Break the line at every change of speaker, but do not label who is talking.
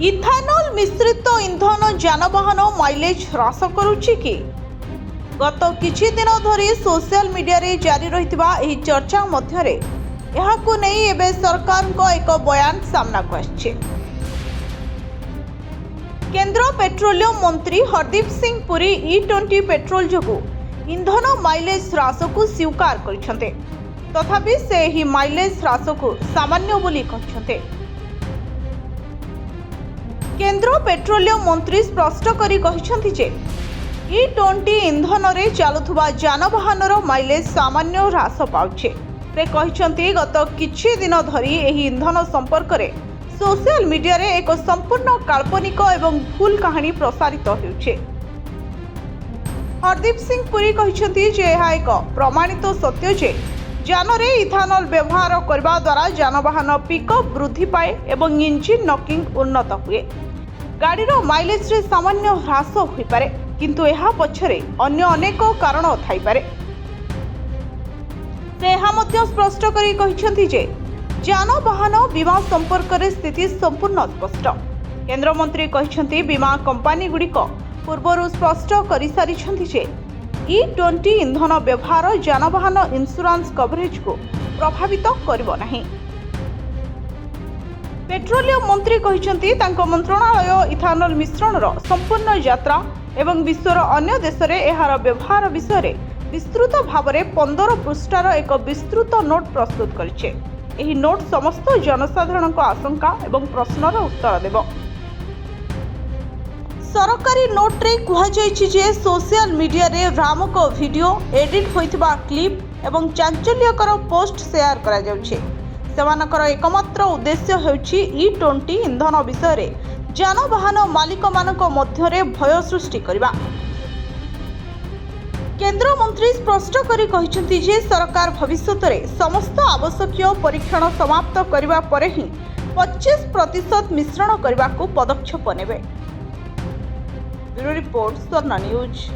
Ethanol मिश्रित इंधन जानवाहन mileage ह्रास करुच्ची कि गत किछि दिन धरी सोशल मीडिया रे जारी रहितबा एही चर्चा मध्यरे एहाकु नेई एबे सरकारको एक बयान सामना को आछि। केंद्र पेट्रोलियम मंत्री हरदीप सिंह पुरी E20 पेट्रोल जोगु इंधन माइलेज ह्रास को स्वीकार करिसंते, तथापि से एही माइलेज ह्रास को सामान्य बोली कहिसंते। केंद्र पेट्रोलियम मंत्री स्पष्ट करी कहिसंती जे E20 इंधन रे चालुथुबा जानवाहनर माइलेज सामान्य ह्रास पाउछे। से कहिसंती गत किछि दिन धरी एही इंधन संपर्क रे सोशल मीडिया रे एक संपूर्ण काल्पनिक एवं भूल कहानी प्रसारित हेउछे। हरदीप सिंह पुरी कहिसंती जे एहा एक प्रमाणित सत्य जे जान रे इथानल व्यवहार करबा द्वारा जानवाहन पिकअप वृद्धि पाए एवं इंजिन नॉकिंग उन्नत हुए। गाड़ीर माइलेज रे सामान्य ह्रास होई पारे, किंतु एहा पछरे अन्य अनेक कारण थाई पारे। से एहा मध्य स्पष्ट करी कहिसंती जे जानवाहन बीमा संपर्क रे स्थिति संपूर्ण स्पष्ट। केंद्र मंत्री कहिसंती बीमा कंपनी गुड़िक पूर्वरु स्पष्ट करि सारिछंती जे E20 इंधन व्यवहार जानवाहन इंश्योरेंस कवरेज को प्रभावित करिवो नाही। पेट्रोलियम मंत्री कहिसंती तांको मंत्रणालय इथानल मिश्रणर संपूर्ण यात्रा एवं विश्वर अन्य देश रे एहार व्यवहार विषय रे विस्तृत भाव में 15 पृष्ठार एक विस्तृत नोट प्रस्तुत करिछे। एही नोट समस्त जनसाधारण को आशंका एवं प्रश्नर उत्तर देव। सरकारी नोट रे कुहा जायछि जे सोशल मीडिया रे भ्रामक वीडियो एडिट होइतबा क्लिप एवं चांचल्यकर पोस्ट शेयर करा जाउछे। सेमानकर एकमात्र उद्देश्य हेउछि E20 इंधन विषय रे जानवाहन मालिक मानक मध्य रे भय सृष्टि करिबा। केंद्र मंत्री स्पष्ट करी कहिसंती जे सरकार भविष्यत रे समस्त आवश्यक परीक्षण समाप्त करिबा परे ही 25% मिश्रण करबा को पदक्षेप नेबे। ब्यूरो रिपोर्ट स्वर्ण न्यूज।